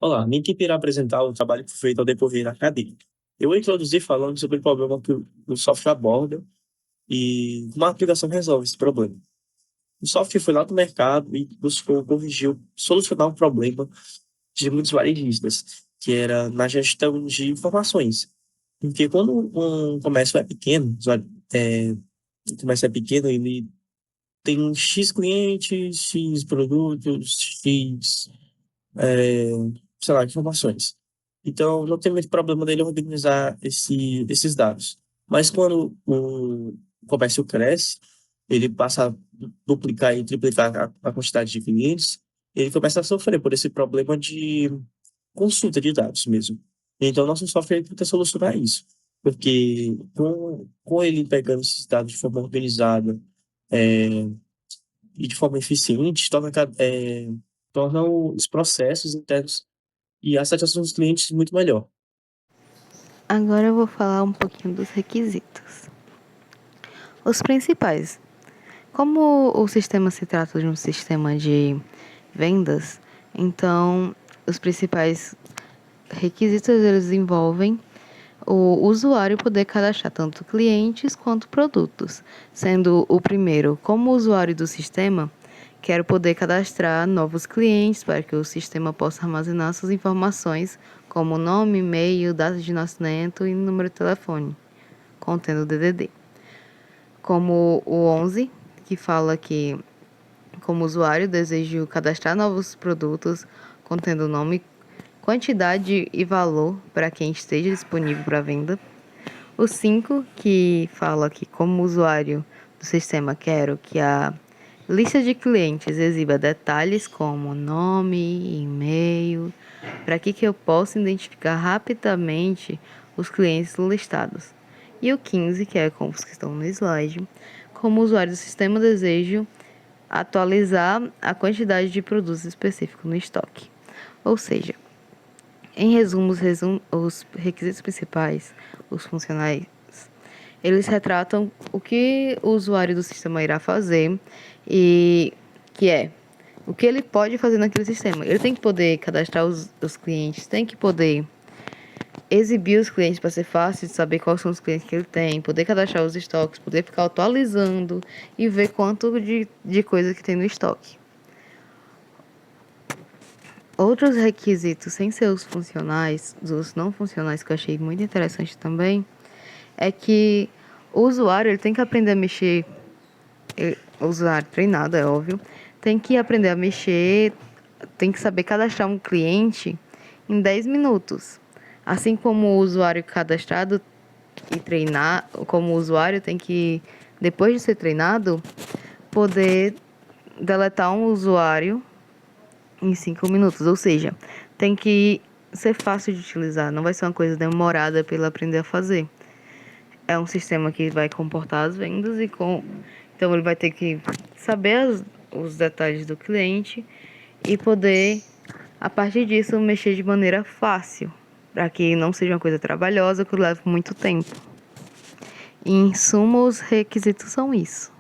Olá, minha equipe irá apresentar o trabalho que foi feito ao decorrer da cadeia. Eu vou introduzir falando sobre o problema que o software aborda e como a aplicação resolve esse problema. O software foi lá do mercado e buscou corrigir, solucionar um problema de muitos varejistas, que era na gestão de informações. Porque quando um comércio é pequeno, o comércio é pequeno, ele tem X clientes, X produtos, X sei lá, informações. Então, não tem muito problema dele organizar esses dados. Mas quando o comércio cresce, ele passa a duplicar e triplicar a quantidade de clientes, ele começa a sofrer por esse problema de consulta de dados mesmo. Então, nosso software tenta solucionar isso. Porque com ele pegando esses dados de forma organizada, é, e de forma eficiente, torna os processos internos e a satisfação dos clientes muito melhor. Agora eu vou falar um pouquinho dos requisitos. Os principais. Como o sistema se trata de um sistema de vendas, então os principais requisitos eles envolvem o usuário poder cadastrar tanto clientes quanto produtos, sendo o primeiro, como usuário do sistema, quero poder cadastrar novos clientes para que o sistema possa armazenar suas informações, como nome, e-mail, data de nascimento e número de telefone, contendo o DDD. Como o 11, que fala que, como usuário, desejo cadastrar novos produtos contendo nome, quantidade e valor para quem esteja disponível para venda. O 5, que fala que, como usuário do sistema, quero que a lista de clientes exiba detalhes como nome, e-mail, para que eu possa identificar rapidamente os clientes listados. E o 15, que é como os que estão no slide, como usuário do sistema, desejo atualizar a quantidade de produtos específicos no estoque. Ou seja, em resumo, os requisitos principais, os funcionais, eles retratam o que o usuário do sistema irá fazer e que é o que ele pode fazer naquele sistema. Ele tem que poder cadastrar os clientes, tem que poder exibir os clientes para ser fácil de saber quais são os clientes que ele tem, poder cadastrar os estoques, poder ficar atualizando e ver quanto de coisa que tem no estoque. Outros requisitos sem ser os funcionais, os não funcionais que eu achei muito interessante também, é que o usuário ele tem que aprender a mexer, o usuário treinado, é óbvio, tem que aprender a mexer, tem que saber cadastrar um cliente em 10 minutos. Assim como o usuário cadastrado e treinar, como o usuário tem que, depois de ser treinado, poder deletar um usuário em 5 minutos. Ou seja, tem que ser fácil de utilizar, não vai ser uma coisa demorada para ele aprender a fazer. É um sistema que vai comportar as vendas então ele vai ter que saber os detalhes do cliente e poder, a partir disso, mexer de maneira fácil, para que não seja uma coisa trabalhosa que leve muito tempo. Em suma, os requisitos são isso.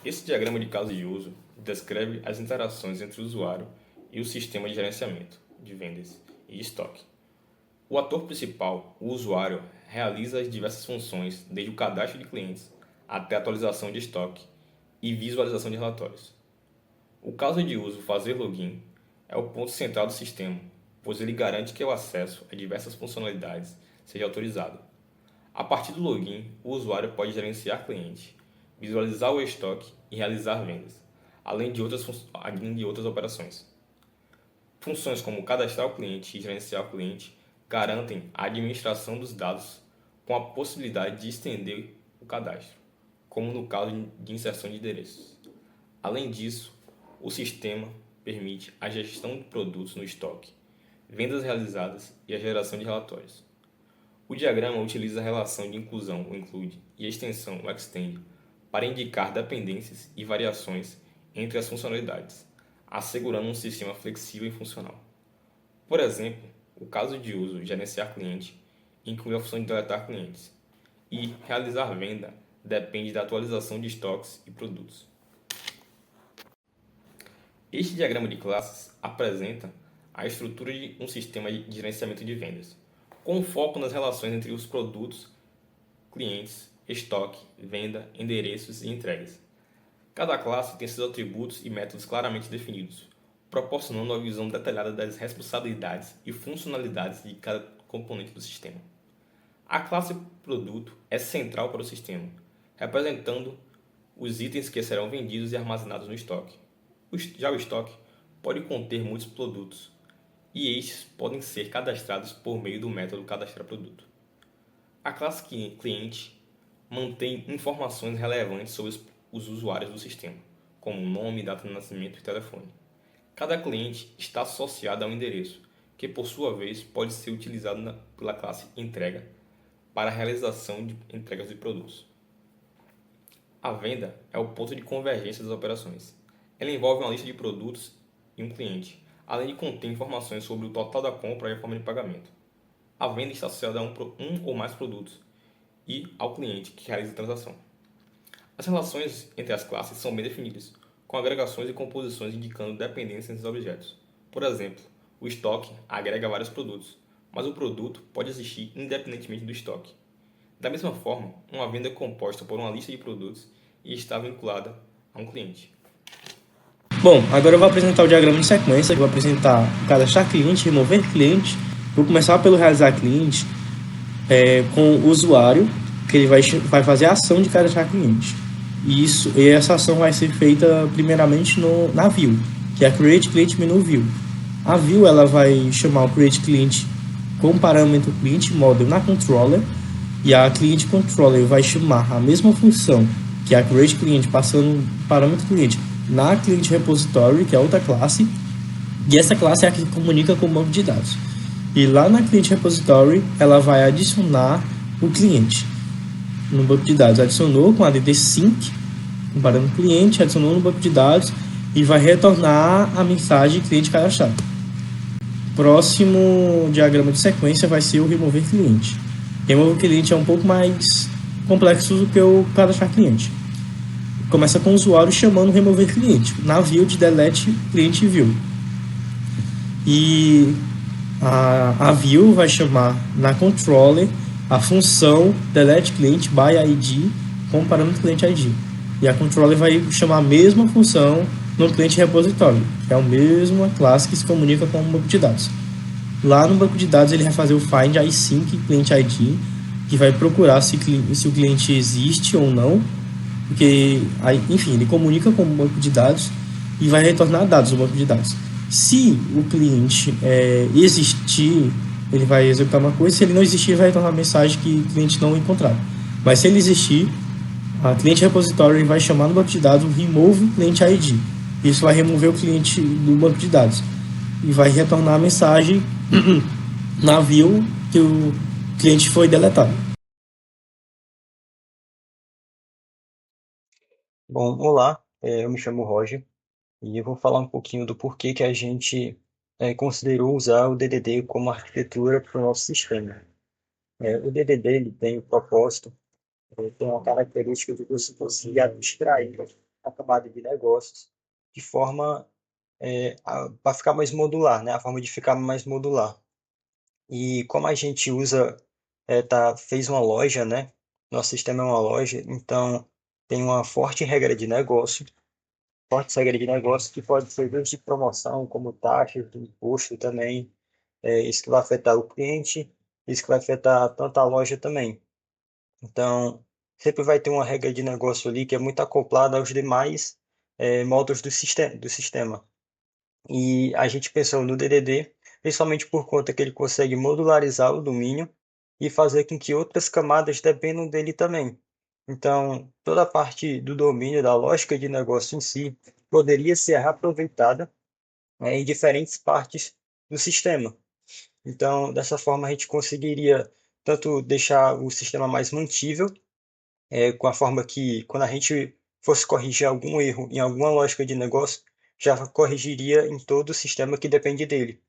Esse diagrama de caso de uso descreve as interações entre o usuário e o sistema de gerenciamento de vendas e estoque. O ator principal, o usuário, realiza as diversas funções, desde o cadastro de clientes até a atualização de estoque e visualização de relatórios. O caso de uso fazer login é o ponto central do sistema, pois ele garante que o acesso a diversas funcionalidades seja autorizado. A partir do login, o usuário pode gerenciar clientes, visualizar o estoque e realizar vendas, além de outras operações. Funções como cadastrar o cliente e gerenciar o cliente garantem a administração dos dados com a possibilidade de estender o cadastro, como no caso de inserção de endereços. Além disso, o sistema permite a gestão de produtos no estoque, vendas realizadas e a geração de relatórios. O diagrama utiliza a relação de inclusão, o include, e a extensão, o extend, para indicar dependências e variações entre as funcionalidades, assegurando um sistema flexível e funcional. Por exemplo, o caso de uso gerenciar cliente inclui a função de deletar clientes, e realizar venda depende da atualização de estoques e produtos. Este diagrama de classes apresenta a estrutura de um sistema de gerenciamento de vendas, com foco nas relações entre os produtos, clientes, estoque, venda, endereços e entregas. Cada classe tem seus atributos e métodos claramente definidos, proporcionando uma visão detalhada das responsabilidades e funcionalidades de cada componente do sistema. A classe produto é central para o sistema, representando os itens que serão vendidos e armazenados no estoque. Já o estoque pode conter muitos produtos, e estes podem ser cadastrados por meio do método cadastrar produto. A classe cliente mantém informações relevantes sobre os usuários do sistema, como nome, data de nascimento e telefone. Cada cliente está associado a um endereço, que por sua vez pode ser utilizado pela classe entrega para a realização de entregas de produtos. A venda é o ponto de convergência das operações. Ela envolve uma lista de produtos e um cliente, além de conter informações sobre o total da compra e a forma de pagamento. A venda está associada a um ou mais produtos e ao cliente que realiza a transação. As relações entre as classes são bem definidas, com agregações e composições indicando dependências entre os objetos. Por exemplo, o estoque agrega vários produtos, mas o produto pode existir independentemente do estoque. Da mesma forma, uma venda é composta por uma lista de produtos e está vinculada a um cliente. Bom, agora eu vou apresentar o diagrama de sequência. Eu vou apresentar o cadastrar cliente, remover cliente. Vou começar pelo realizar cliente com o usuário, que ele vai fazer a ação de cadastrar cliente. E essa ação vai ser feita primeiramente na view, que é a Create Client Menu View. A view ela vai chamar o Create Client com o parâmetro Client Model na controller, e a Client Controller vai chamar a mesma função que é a Create Client, passando o parâmetro cliente na Client Repository, que é outra classe, e essa classe é a que comunica com o banco de dados. E lá na Client Repository, ela vai adicionar o cliente no banco de dados. Adicionou com a ADD Sync, comparando o cliente, adicionou no banco de dados e vai retornar a mensagem cliente cadastrado. Próximo diagrama de sequência vai ser o remover cliente. Remover cliente é um pouco mais complexo do que o cadastrar cliente. Começa com o usuário chamando remover cliente na view de delete cliente view. E a view vai chamar na controller a função delete client by ID com o parâmetro cliente ID. E a controller vai chamar a mesma função no cliente repositório, que é a mesma classe que se comunica com o banco de dados. Lá no banco de dados ele vai fazer o find async client ID, que vai procurar se o cliente existe ou não, porque, enfim, ele comunica com o banco de dados e vai retornar dados do banco de dados. Se o cliente existir, ele vai executar uma coisa; se ele não existir, ele vai retornar a mensagem que o cliente não encontrado. Mas se ele existir, a cliente repository vai chamar no banco de dados o remove client ID. Isso vai remover o cliente do banco de dados e vai retornar a mensagem na view que o cliente foi deletado. Bom, olá, eu me chamo Roger e eu vou falar um pouquinho do porquê que a gente considerou usar o DDD como arquitetura para o nosso sistema. O DDD ele tem o propósito, tem uma característica de você conseguir abstrair a camada de negócios de forma para ficar mais modular, né? A forma de ficar mais modular. E como a gente usa, fez uma loja, né? Nosso sistema é uma loja, então tem uma forte regra de negócio, que pode ser desde promoção, como taxas de imposto também, isso que vai afetar o cliente, isso que vai afetar tanto a loja também. Então, sempre vai ter uma regra de negócio ali que é muito acoplada aos demais módulos do sistema. E a gente pensou no DDD, principalmente por conta que ele consegue modularizar o domínio e fazer com que outras camadas dependam dele também. Então, toda a parte do domínio, da lógica de negócio em si, poderia ser reaproveitada em diferentes partes do sistema. Então, dessa forma, a gente conseguiria tanto deixar o sistema mais mantível, com a forma que, quando a gente fosse corrigir algum erro em alguma lógica de negócio, já corrigiria em todo o sistema que depende dele.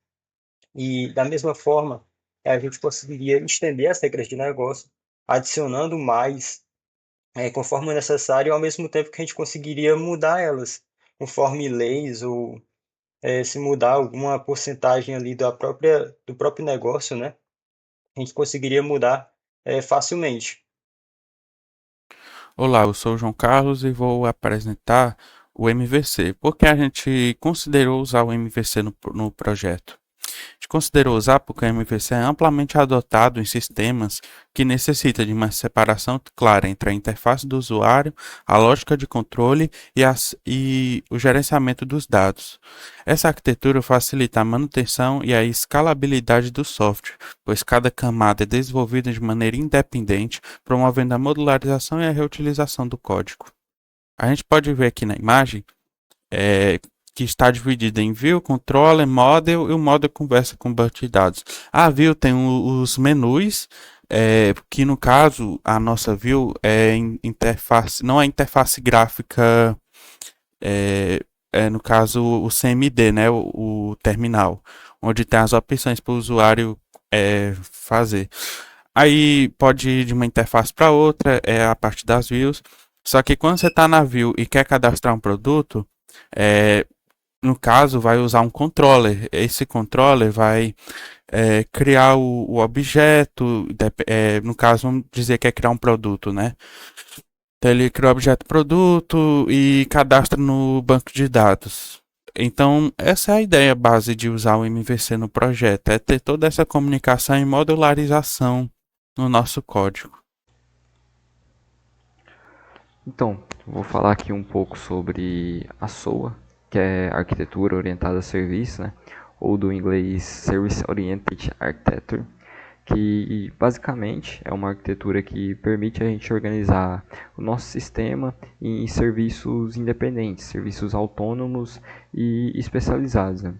E, da mesma forma, a gente conseguiria estender as regras de negócio, adicionando mais conforme necessário, ao mesmo tempo que a gente conseguiria mudar elas, conforme leis ou se mudar alguma porcentagem ali do próprio negócio, né, a gente conseguiria mudar facilmente. Olá, eu sou o João Carlos e vou apresentar o MVC. Por que a gente considerou usar o MVC no projeto? A gente considerou usar porque o MVC é amplamente adotado em sistemas que necessitam de uma separação clara entre a interface do usuário, a lógica de controle e o gerenciamento dos dados. Essa arquitetura facilita a manutenção e a escalabilidade do software, pois cada camada é desenvolvida de maneira independente, promovendo a modularização e a reutilização do código. A gente pode ver aqui na imagem é, que está dividida em view, controller, model e o model conversa com o banco de dados. A view tem os menus, que no caso a nossa view é interface, não é interface gráfica, no caso o CMD, né, o terminal, onde tem as opções para o usuário fazer. Aí pode ir de uma interface para outra, é a parte das views. Só que quando você está na view e quer cadastrar um produto, no caso, vai usar um controller. Esse controller vai criar o objeto, no caso, vamos dizer que é criar um produto, né? Então, ele cria o objeto produto e cadastra no banco de dados. Então, essa é a ideia base de usar o MVC no projeto, é ter toda essa comunicação e modularização no nosso código. Então, vou falar aqui um pouco sobre a SOA, que é Arquitetura Orientada a Serviço, né? Ou do inglês Service Oriented Architecture, que basicamente é uma arquitetura que permite a gente organizar o nosso sistema em serviços independentes, serviços autônomos e especializados, né?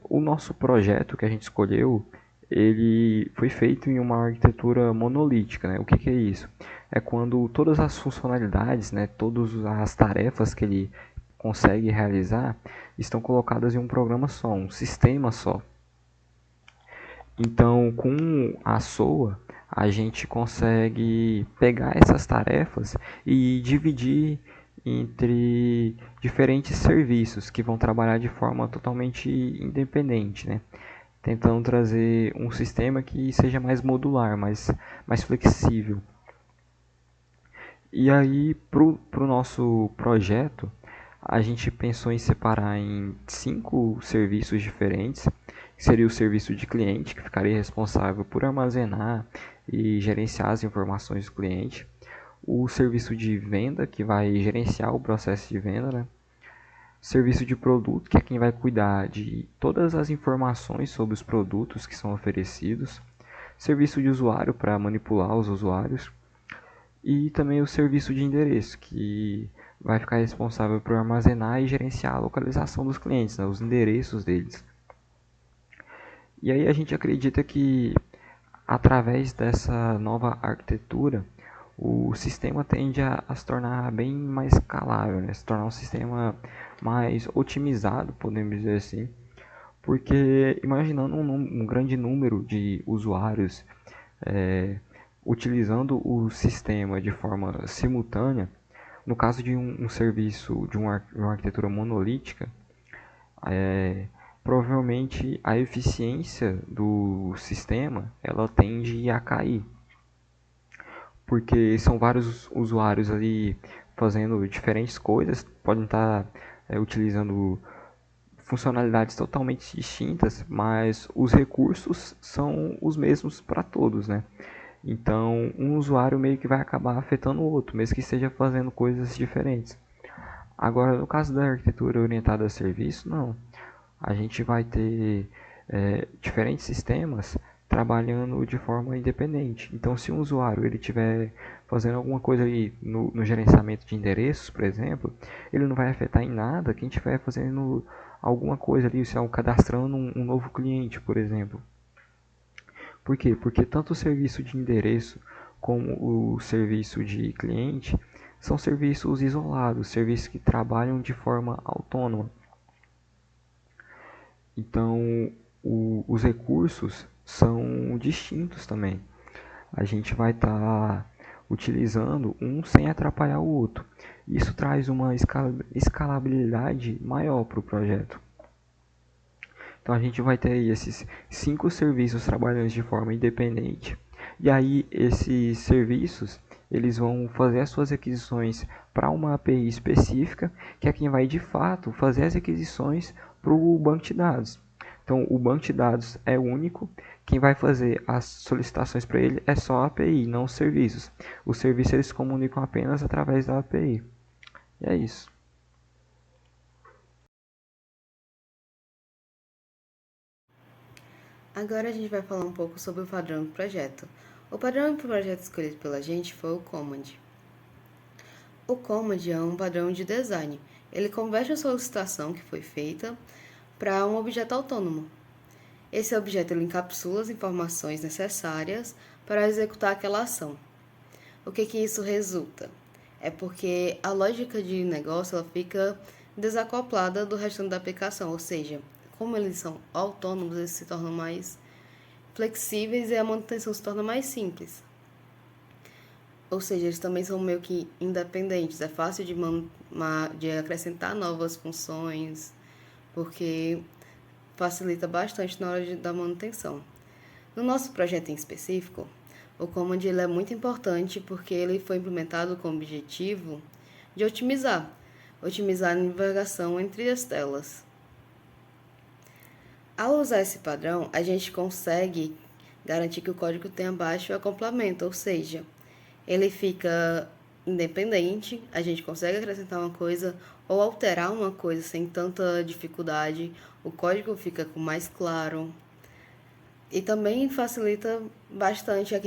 O nosso projeto que a gente escolheu, ele foi feito em uma arquitetura monolítica, né? O que é isso? É quando todas as funcionalidades, né, todas as tarefas que ele consegue realizar estão colocadas em um programa só, um sistema só. Então, com a SOA, a gente consegue pegar essas tarefas e dividir entre diferentes serviços que vão trabalhar de forma totalmente independente, né? Tentando trazer um sistema que seja mais modular, mais flexível. E aí, para o nosso projeto, a gente pensou em separar em 5 serviços diferentes. Seria o serviço de cliente, que ficaria responsável por armazenar e gerenciar as informações do cliente. O serviço de venda, que vai gerenciar o processo de venda, né? Serviço de produto, que é quem vai cuidar de todas as informações sobre os produtos que são oferecidos. Serviço de usuário, para manipular os usuários. E também o serviço de endereço, que vai ficar responsável por armazenar e gerenciar a localização dos clientes, né, os endereços deles. E aí a gente acredita que, através dessa nova arquitetura, o sistema tende a se tornar bem mais escalável, né? Se tornar um sistema mais otimizado, podemos dizer assim, porque imaginando um grande número de usuários utilizando o sistema de forma simultânea, no caso de um serviço de uma arquitetura monolítica, provavelmente a eficiência do sistema ela tende a cair, porque são vários usuários ali fazendo diferentes coisas, podem estar utilizando funcionalidades totalmente distintas, mas os recursos são os mesmos para todos, né? Então, um usuário meio que vai acabar afetando o outro, mesmo que esteja fazendo coisas diferentes. Agora, no caso da arquitetura orientada a serviço, não. A gente vai ter diferentes sistemas trabalhando de forma independente. Então, se um usuário ele estiver fazendo alguma coisa aí no gerenciamento de endereços, por exemplo, ele não vai afetar em nada quem estiver fazendo alguma coisa ali, se é cadastrando um novo cliente, por exemplo. Por quê? Porque tanto o serviço de endereço como o serviço de cliente são serviços isolados, serviços que trabalham de forma autônoma. Então, os recursos são distintos também. A gente vai estar utilizando um sem atrapalhar o outro. Isso traz uma escalabilidade maior para o projeto. Então a gente vai ter aí esses 5 serviços trabalhando de forma independente. E aí esses serviços, eles vão fazer as suas requisições para uma API específica, que é quem vai de fato fazer as requisições para o banco de dados. Então o banco de dados é único, quem vai fazer as solicitações para ele é só a API, não os serviços. Os serviços eles se comunicam apenas através da API. E é isso. Agora a gente vai falar um pouco sobre o padrão do projeto. O padrão do projeto escolhido pela gente foi o Command. O Command é um padrão de design. Ele converte a solicitação que foi feita para um objeto autônomo. Esse objeto ele encapsula as informações necessárias para executar aquela ação. O que isso resulta? É porque a lógica de negócio ela fica desacoplada do restante da aplicação, ou seja, como eles são autônomos, eles se tornam mais flexíveis e a manutenção se torna mais simples. Ou seja, eles também são meio que independentes. É fácil de acrescentar novas funções, porque facilita bastante na hora da manutenção. No nosso projeto em específico, o Command ele é muito importante porque ele foi implementado com o objetivo de otimizar a navegação entre as telas. Ao usar esse padrão, a gente consegue garantir que o código tenha baixo acoplamento, ou seja, ele fica independente, a gente consegue acrescentar uma coisa ou alterar uma coisa sem tanta dificuldade, o código fica mais claro e também facilita bastante a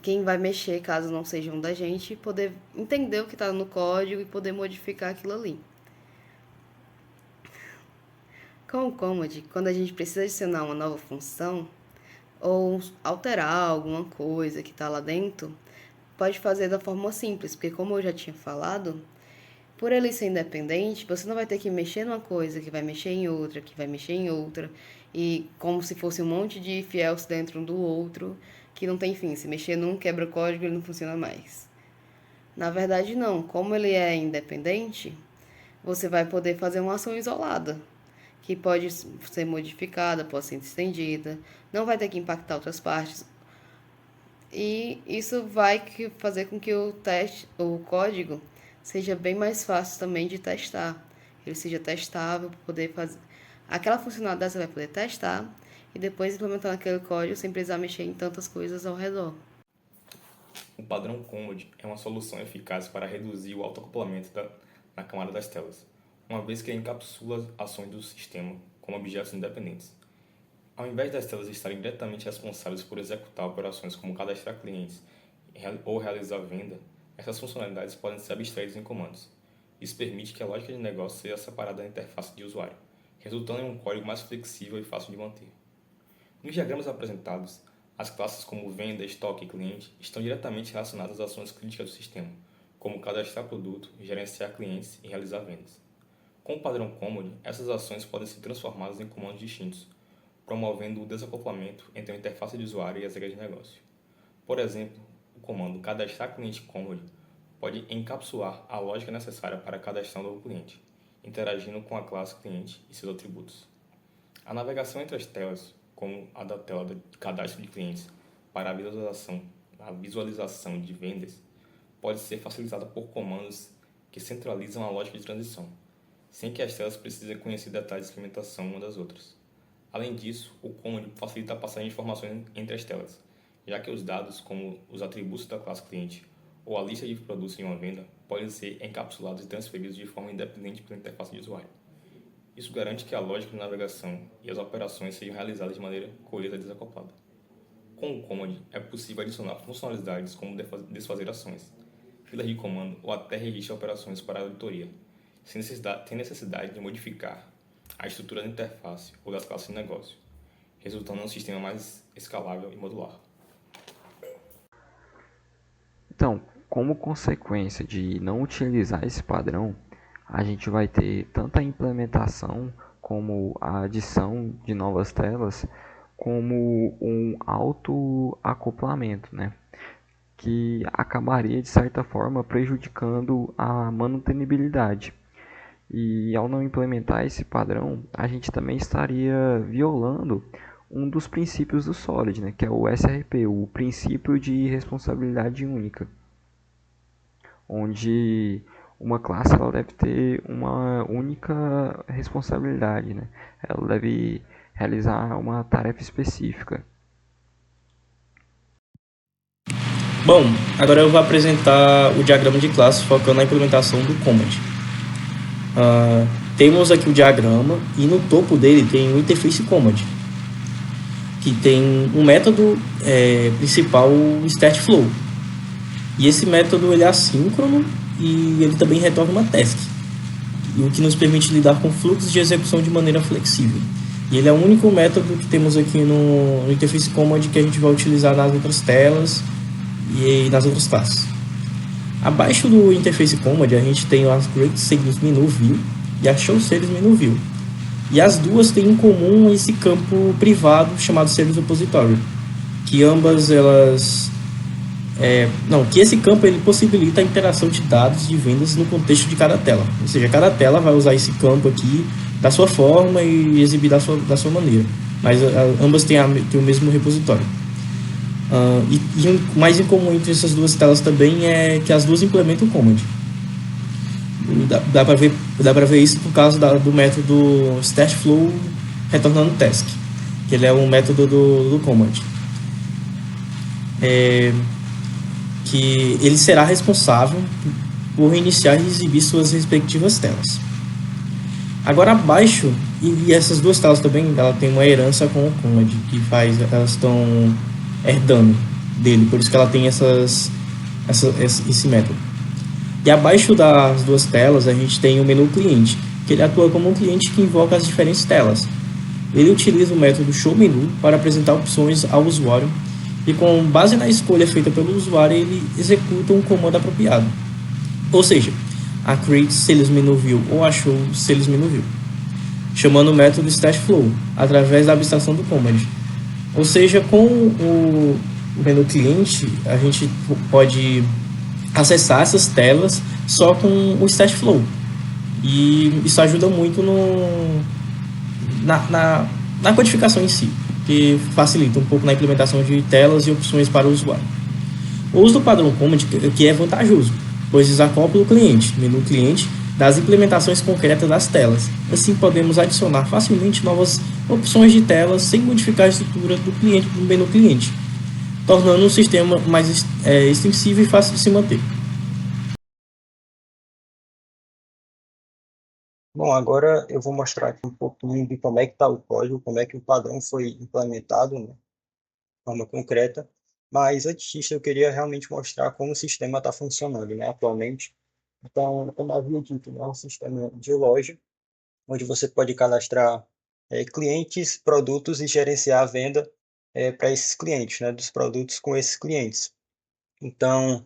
quem vai mexer, caso não seja um da gente, poder entender o que está no código e poder modificar aquilo ali. Com o Command, quando a gente precisa adicionar uma nova função ou alterar alguma coisa que está lá dentro, pode fazer da forma simples, porque como eu já tinha falado, por ele ser independente, você não vai ter que mexer numa coisa, que vai mexer em outra, que vai mexer em outra, e como se fosse um monte de if else dentro um do outro, que não tem fim. Se mexer num quebra o código, ele não funciona mais. Na verdade, não. Como ele é independente, você vai poder fazer uma ação isolada, que pode ser modificada, pode ser estendida, não vai ter que impactar outras partes. E isso vai fazer com que o código seja bem mais fácil também de testar. Ele seja testável para poder fazer. Aquela funcionalidade você vai poder testar e depois implementar naquele código sem precisar mexer em tantas coisas ao redor. O padrão Command é uma solução eficaz para reduzir o autoacoplamento na camada das telas, uma vez que ele encapsula ações do sistema como objetos independentes. Ao invés das telas estarem diretamente responsáveis por executar operações como cadastrar clientes ou realizar venda, essas funcionalidades podem ser abstraídas em comandos. Isso permite que a lógica de negócio seja separada da interface de usuário, resultando em um código mais flexível e fácil de manter. Nos diagramas apresentados, as classes como venda, estoque e cliente estão diretamente relacionadas às ações críticas do sistema, como cadastrar produto, gerenciar clientes e realizar vendas. Com o padrão Command, essas ações podem ser transformadas em comandos distintos, promovendo o desacoplamento entre a interface de usuário e as regras de negócio. Por exemplo, o comando cadastrar cliente Command pode encapsular a lógica necessária para cadastrar um novo cliente, interagindo com a classe cliente e seus atributos. A navegação entre as telas, como a da tela de cadastro de clientes para a visualização de vendas, pode ser facilitada por comandos que centralizam a lógica de transição, sem que as telas precisem conhecer detalhes de implementação uma das outras. Além disso, o Command facilita a passagem de informações entre as telas, já que os dados, como os atributos da classe cliente ou a lista de produtos em uma venda, podem ser encapsulados e transferidos de forma independente pela interface de usuário. Isso garante que a lógica de navegação e as operações sejam realizadas de maneira coesa e desacoplada. Com o Command, é possível adicionar funcionalidades como desfazer ações, filas de comando ou até registrar operações para a auditoria, sem necessidade de modificar a estrutura da interface ou das classes de negócio, resultando em um sistema mais escalável e modular. Então, como consequência de não utilizar esse padrão, a gente vai ter tanto a implementação como a adição de novas telas, como um autoacoplamento, né? que acabaria, de certa forma, prejudicando a manutenibilidade. E ao não implementar esse padrão, a gente também estaria violando um dos princípios do Solid, né, que é o SRP, o princípio de responsabilidade única, onde uma classe ela deve ter uma única responsabilidade, né? Ela deve realizar uma tarefa específica. Bom, agora eu vou apresentar o diagrama de classe focando na implementação do command. Temos aqui o diagrama e no topo dele tem o interface command, que tem um método principal, o startFlow. E esse método ele é assíncrono e ele também retorna uma task, o que nos permite lidar com fluxos de execução de maneira flexível. E ele é o único método que temos aqui no interface command que a gente vai utilizar nas outras telas e nas outras classes. Abaixo do interface command a gente tem as createSales menu view e a showSales menu view. E as duas têm em comum esse campo privado chamado Service Repository, que ambas elas que esse campo ele possibilita a interação de dados de vendas no contexto de cada tela. Ou seja, cada tela vai usar esse campo aqui da sua forma e exibir da sua maneira. Mas ambas têm o mesmo repositório. E o mais em comum entre essas duas telas também é que as duas implementam o command. Dá para ver isso por causa do método startFlow retornando task, que ele é um método do command. Que ele será responsável por iniciar e exibir suas respectivas telas. Agora abaixo, e essas duas telas também, ela tem uma herança com o command, elas estão herdando dele, por isso que ela tem esse método. E abaixo das duas telas a gente tem o menu cliente, que ele atua como um cliente que invoca as diferentes telas. Ele utiliza o método showMenu para apresentar opções ao usuário e com base na escolha feita pelo usuário, ele executa um comando apropriado. Ou seja, a createSalesMenuView ou a showSalesMenuView, chamando o método startFlow, através da abstração do command. Ou seja, com o menu cliente, a gente pode acessar essas telas só com o startFlow. E isso ajuda muito na codificação em si, que facilita um pouco na implementação de telas e opções para o usuário. O uso do padrão command que é vantajoso, pois desacopla o menu cliente, das implementações concretas das telas. Assim podemos adicionar facilmente novas opções de telas sem modificar a estrutura do menu cliente, tornando o sistema mais extensível e fácil de se manter. Bom, agora eu vou mostrar aqui um pouquinho de como é que está o código, como é que o padrão foi implementado, né, de forma concreta. Mas antes disso, eu queria realmente mostrar como o sistema está funcionando, né, atualmente. Então, como havia dito, é um sistema de loja, onde você pode cadastrar clientes, produtos e gerenciar a venda para esses clientes, né, dos produtos com esses clientes. Então,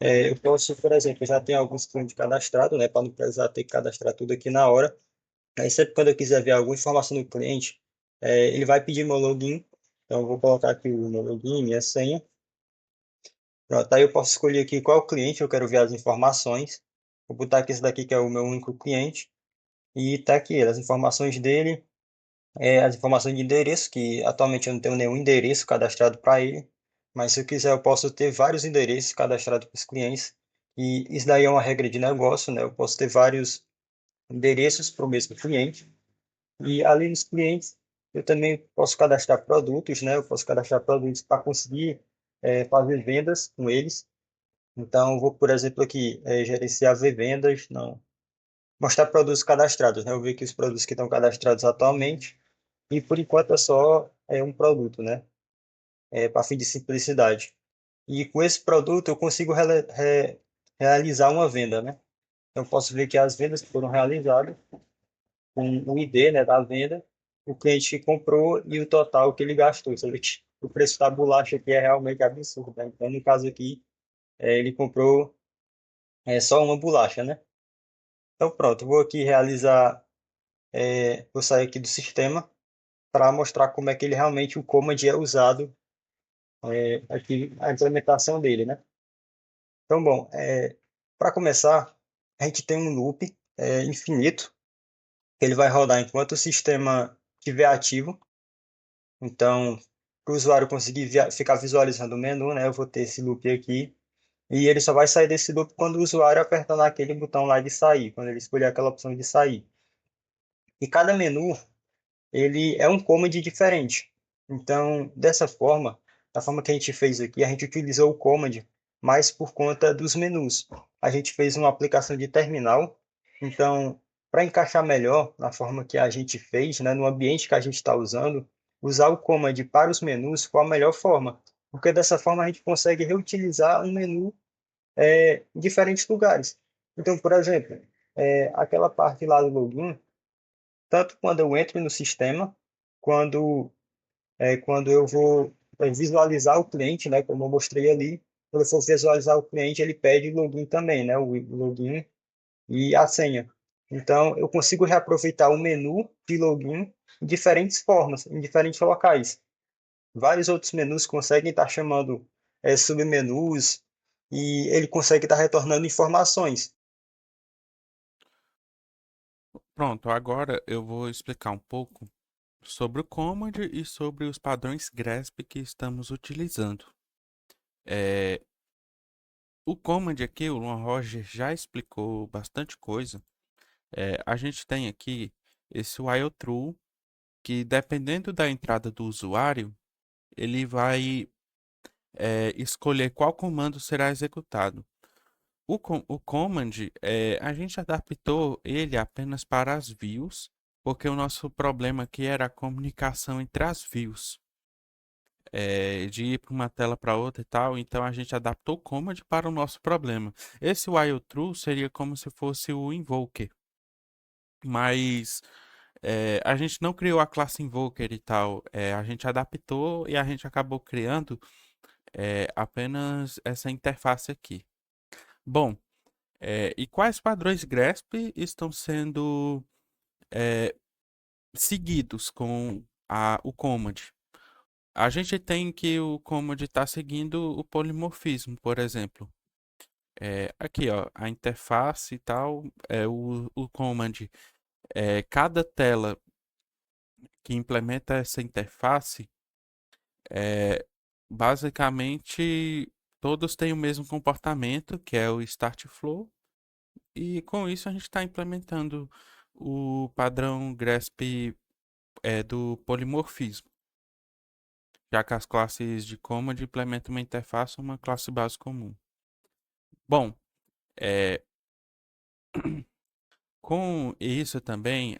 eu posso, por exemplo, já tenho alguns clientes cadastrados, né, para não precisar ter que cadastrar tudo aqui na hora. Aí sempre quando eu quiser ver alguma informação do cliente, ele vai pedir meu login. Então eu vou colocar aqui o meu login, minha senha. Pronto, aí eu posso escolher aqui qual cliente eu quero ver as informações. Vou botar aqui esse daqui que é o meu único cliente. E tá aqui as informações dele, as informações de endereço, que atualmente eu não tenho nenhum endereço cadastrado para ele. Mas se eu quiser eu posso ter vários endereços cadastrados para os clientes. E isso daí é uma regra de negócio, né? Eu posso ter vários endereços para o mesmo cliente. E além dos clientes, eu também posso cadastrar produtos, né? Eu posso cadastrar produtos para conseguir fazer vendas com eles. Então, eu vou, por exemplo, aqui gerenciar ver vendas, não. Mostrar produtos cadastrados, né? Eu vi que os produtos que estão cadastrados atualmente, e por enquanto é só um produto, né? Para fim de simplicidade. E com esse produto eu consigo realizar uma venda, né? Então, eu posso ver que as vendas que foram realizadas com o ID, né, da venda, o cliente que comprou e o total que ele gastou. Você vê que o preço da bolacha aqui é realmente absurdo, né? Então, no caso aqui, ele comprou só uma bolacha, né? Então, pronto, vou aqui realizar, vou sair aqui do sistema para mostrar como é que ele realmente, o command é usado aqui, a implementação dele, né? Então, bom, para começar, a gente tem um loop infinito, que ele vai rodar enquanto o sistema estiver ativo. Então, para o usuário conseguir ficar visualizando o menu, né, eu vou ter esse loop aqui. E ele só vai sair desse loop quando o usuário apertar naquele botão lá de sair, quando ele escolher aquela opção de sair. E cada menu, ele é um command diferente. Então, dessa forma, da forma que a gente fez aqui, a gente utilizou o command mais por conta dos menus. A gente fez uma aplicação de terminal. Então, para encaixar melhor na forma que a gente fez, né, no ambiente que a gente está usando, usar o command para os menus foi a melhor forma, porque dessa forma a gente consegue reutilizar um menu em diferentes lugares. Então, por exemplo, aquela parte lá do login, tanto quando eu entro no sistema, quando, quando eu vou visualizar o cliente, né, como eu mostrei ali, quando eu for visualizar o cliente, ele pede login também, né, o login e a senha. Então, eu consigo reaproveitar o menu de login em diferentes formas, em diferentes locais. Vários outros menus conseguem estar chamando submenus e ele consegue estar retornando informações. Pronto, agora eu vou explicar um pouco sobre o Command e sobre os padrões GRESP que estamos utilizando. É, o Command aqui, o Luan Roger já explicou bastante coisa. A gente tem aqui esse while true, que dependendo da entrada do usuário, ele vai escolher qual comando será executado. O command, a gente adaptou ele apenas para as views, porque o nosso problema aqui era a comunicação entre as views, de ir para uma tela para outra e tal, então a gente adaptou o command para o nosso problema. Esse while true seria como se fosse o invoker, mas a gente não criou a classe invoker e tal, a gente adaptou e a gente acabou criando apenas essa interface aqui. Bom, e quais padrões GRESP estão sendo seguidos com o command? A gente tem que o command está seguindo o polimorfismo, por exemplo. Aqui, ó, a interface e tal, o command, cada tela que implementa essa interface, basicamente todos têm o mesmo comportamento, que é o start flow, e com isso a gente está implementando o padrão GRESP do polimorfismo, já que as classes de command implementam uma interface uma classe base comum. Bom, com isso também,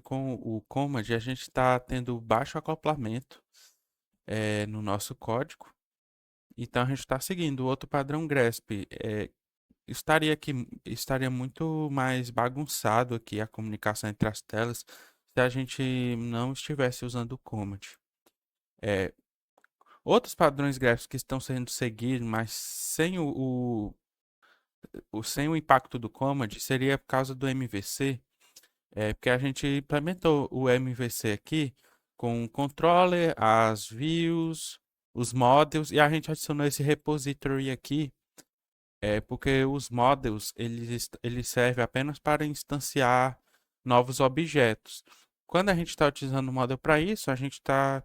com o command, a gente está tendo baixo acoplamento no nosso código. Então a gente está seguindo o outro padrão GRESP. Estaria muito mais bagunçado aqui a comunicação entre as telas se a gente não estivesse usando o command. Outros padrões gráficos que estão sendo seguidos, mas sem sem o impacto do command, seria por causa do MVC, porque a gente implementou o MVC aqui com o controller, as views, os models, e a gente adicionou esse repository aqui, porque os models eles servem apenas para instanciar novos objetos. Quando a gente está utilizando o model para isso, a gente está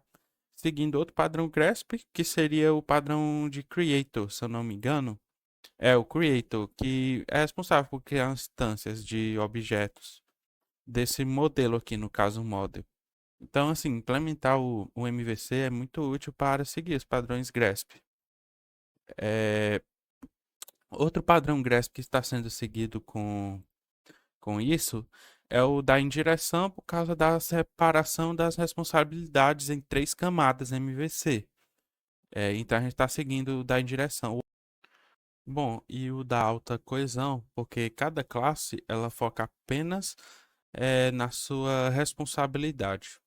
seguindo outro padrão GRESP, que seria o padrão de Creator, se eu não me engano. É o Creator, que é responsável por criar instâncias de objetos desse modelo aqui, no caso, o model. Então, assim, implementar o MVC é muito útil para seguir os padrões GRESP. Outro padrão GRESP que está sendo seguido com isso é o da indireção por causa da separação das responsabilidades em 3 camadas MVC. Então a gente está seguindo o da indireção. Bom, e o da alta coesão, porque cada classe ela foca apenas na sua responsabilidade.